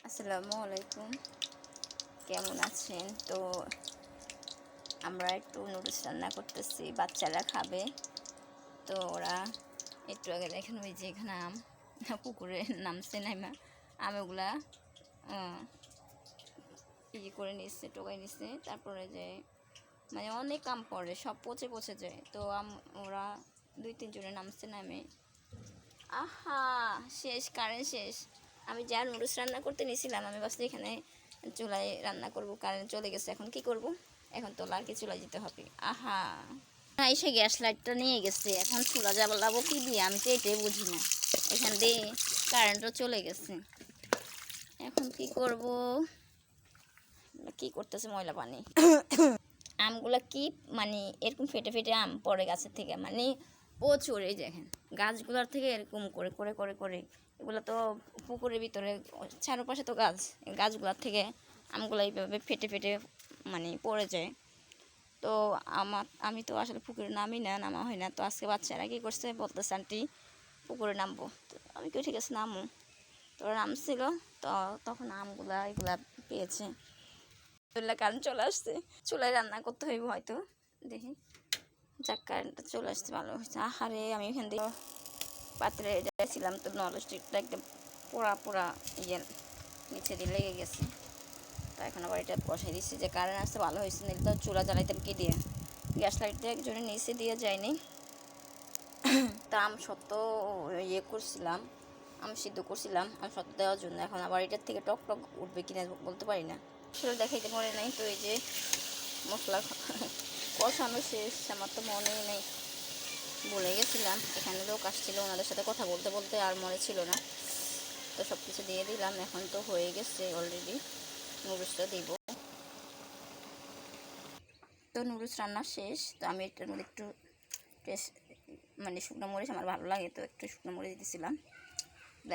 আসসালামু আলাইকুম, কেমন আছেন? তো আমরা একটু নুডলস রান্না করতেছি, বাচ্চারা খাবে। তো ওরা একটু আগে দেখেন ওই যে এখানে আম পুকুরে নামছে নাইমা আম ওগুলা করে নিচ্ছে, টোকাই নিচ্ছে। তারপরে যে মানে অনেক আম পড়ে, সব পচে পচে যায়। তো ওরা 2-3 জনে নামছে, নামে আহা শেষ, কারেন্ট শেষ। আমি যা নুডলস রান্না করতে নিয়েছিলাম, আমি ভাবছি এখানে চুলায় রান্না করব, কারেন্ট চলে গেছে। এখন কি করব? এখন তো লালকে চুলায় দিতে হবে। আহা, এসে গ্যাস লাইটটা নিয়ে গেছে, এখন চুলা জ্বালাবো কি দিয়ে আমি তো এটাই বুঝি না। এখান দিয়ে কারেন্টও চলে গেছে, এখন কি করব? কি করতেছে ময়লা পানি আমগুলা কি মানে এরকম ফেটে ফেটে আম পড়ে গাছের থেকে, মানে প্রচুর। এই দেখেন গাছগুলোর থেকে এরকম করে করে করে করে, এগুলো তো পুকুরের ভিতরে চারপাশে তো গাছ, গাছগুলোর থেকে আমগুলো এইভাবে ফেটে ফেটে মানে পড়ে যায়। তো আমি তো আসলে পুকুরে নামি না, নামা হয় না। তো আজকে বাচ্চারা কী করছে, বলতেছে আন্টি পুকুরে নামবো। তো আমি কেউ ঠিক আছে নামো। তো নামছিল, তো তখন আমগুলা এগুলা পেয়েছে। কারেন্ট চলে আসছে, চুলায় রান্না করতে হইব হয়তো, দেখি। যাক, কারেন্টটা চলে আসছে, ভালো হয়েছে। আহারে, আমি এখান থেকে পাত্রে যাইছিলাম, তো ননস্টিকটা একদম পোড়া পোড়া ইয়ে নিচে দিয়ে লেগে গেছে। তো এখন আবার এটা বসাই দিচ্ছি, যে কারেন্ট আসতে ভালো হয়েছে, নিলে তো চুলা জ্বালাইতাম কি দিয়ে। গ্যাস লাইটটা একজনের নিচে দিয়ে যায়নি। তা আম সত্য ইয়ে করছিলাম, আম সিদ্ধ করছিলাম আম সত্য দেওয়ার জন্য। এখন আবার এটার থেকে টক টক উঠবে কিনা বলতে পারি না, আসলে দেখাইতে মনে নাই। তো এই যে মশলা কষানো শেষ, আমার তো মনেই নেই, বলে গেছিলাম। এখানে লোক আসছিল, ওনাদের সাথে কথা বলতে বলতে আর মনে ছিল না। তো সব কিছু দিয়ে দিলাম, এখন তো হয়ে গেছে অলরেডি। নুডলসটা দিব। তো নুডলস রান্না শেষ। তো আমি এটার মধ্যে একটু টেস্ট মানে শুকনো মরিচ আমার ভালো লাগে, তো একটু শুকনো মরিচ দিয়েছিলাম।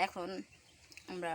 এখন আমরা